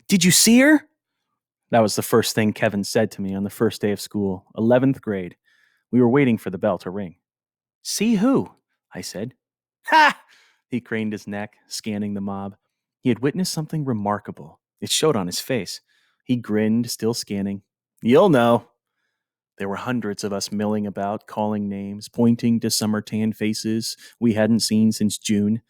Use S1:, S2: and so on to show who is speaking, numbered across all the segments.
S1: Did you see her? That was the first thing Kevin said to me on the first day of school, 11th grade. We were waiting for the bell to ring. See who? I said. Ha! He craned his neck, scanning the mob. He had witnessed something remarkable. It showed on his face. He grinned, still scanning. You'll know. There were hundreds of us milling about, calling names, pointing to summer tan faces we hadn't seen since June.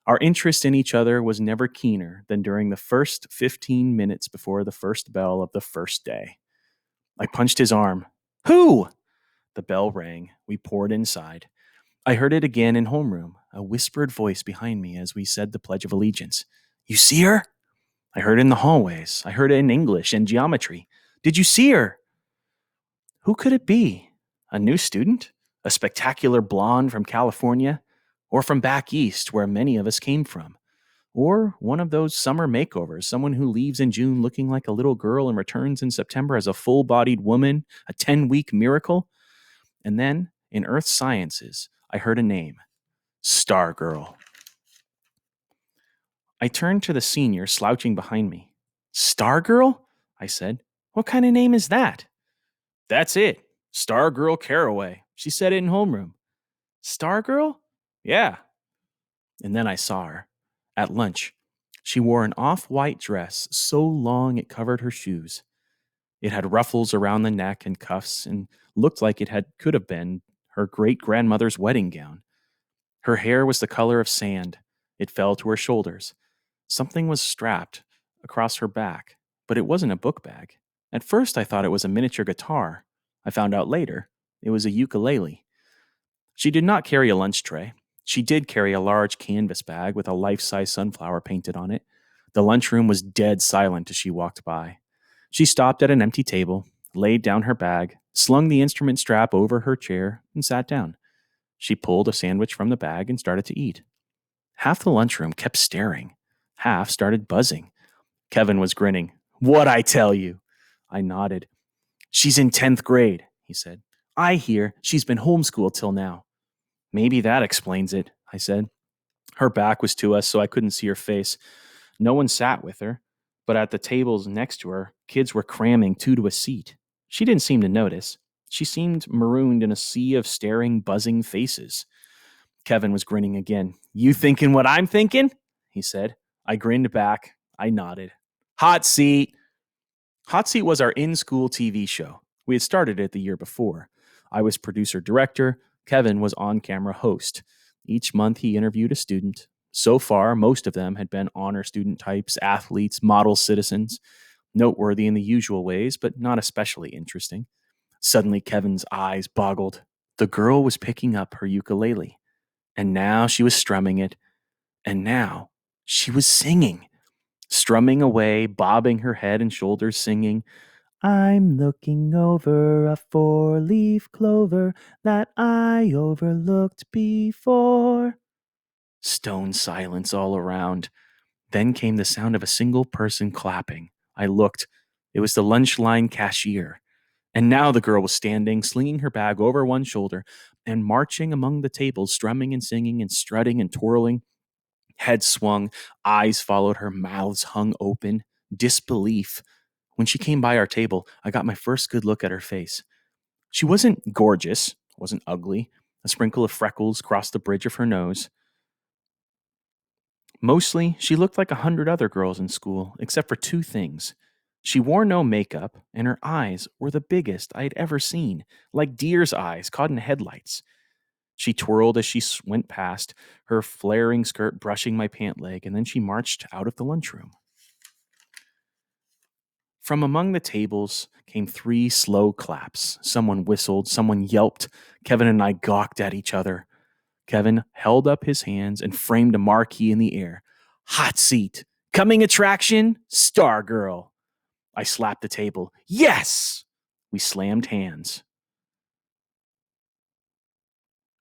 S1: Our interest in each other was never keener than during the first 15 minutes before the first bell of the first day. I punched his arm. Who? The bell rang. We poured inside. I heard it again in homeroom, a whispered voice behind me as we said the Pledge of Allegiance. You see her? I heard it in the hallways. I heard it in English and geometry. Did you see her? Who could it be? A new student? A spectacular blonde from California? Or from back east, where many of us came from? Or one of those summer makeovers, someone who leaves in June looking like a little girl and returns in September as a full-bodied woman, a 10-week miracle? And then, in Earth Sciences, I heard a name. Stargirl. I turned to the senior slouching behind me. Stargirl? I said. What kind of name is that? That's it. Stargirl Caraway. She said it in homeroom. Stargirl? Yeah. And then I saw her. At lunch. She wore an off-white dress so long it covered her shoes. It had ruffles around the neck and cuffs and looked like could have been her great-grandmother's wedding gown. Her hair was the color of sand. It fell to her shoulders. Something was strapped across her back, but it wasn't a book bag. At first I thought it was a miniature guitar. I found out later it was a ukulele. She did not carry a lunch tray. She did carry a large canvas bag with a life-size sunflower painted on it. The lunchroom was dead silent as she walked by. She stopped at an empty table, laid down her bag, slung the instrument strap over her chair, and sat down. She pulled a sandwich from the bag and started to eat. Half the lunchroom kept staring. Half started buzzing. Kevin was grinning. What'd I tell you? I nodded. She's in 10th grade, he said. I hear she's been homeschooled till now. Maybe that explains it, I said. Her back was to us, so I couldn't see her face. No one sat with her, but at the tables next to her, kids were cramming two to a seat. She didn't seem to notice. She seemed marooned in a sea of staring, buzzing faces. Kevin was grinning again. You thinking what I'm thinking? He said. I grinned back. I nodded. Hot Seat. Hot Seat was our in-school TV show. We had started it the year before. I was producer-director. Kevin was on-camera host. Each month he interviewed a student. So far, most of them had been honor student types, athletes, model citizens, noteworthy in the usual ways, but not especially interesting. Suddenly, Kevin's eyes boggled. The girl was picking up her ukulele, and now she was strumming it, and now she was singing. Strumming away, bobbing her head and shoulders, singing, I'm looking over a four-leaf clover that I overlooked before. Stone silence all around. Then came the sound of a single person clapping. I looked. It was the lunch line cashier. And now the girl was standing, slinging her bag over one shoulder and marching among the tables, strumming and singing and strutting and twirling. Head swung, eyes followed her, mouths hung open. Disbelief. When she came by our table, I got my first good look at her face. She wasn't gorgeous, wasn't ugly. A sprinkle of freckles crossed the bridge of her nose. Mostly, she looked like 100 other girls in school, except for two things. She wore no makeup, and her eyes were the biggest I had ever seen, like deer's eyes caught in headlights. She twirled as she went past, her flaring skirt brushing my pant leg, and then she marched out of the lunchroom. From among the tables came 3 slow claps. Someone whistled, someone yelped. Kevin and I gawked at each other. Kevin held up his hands and framed a marquee in the air. Hot Seat. Coming attraction, Stargirl. I slapped the table. Yes! We slammed hands.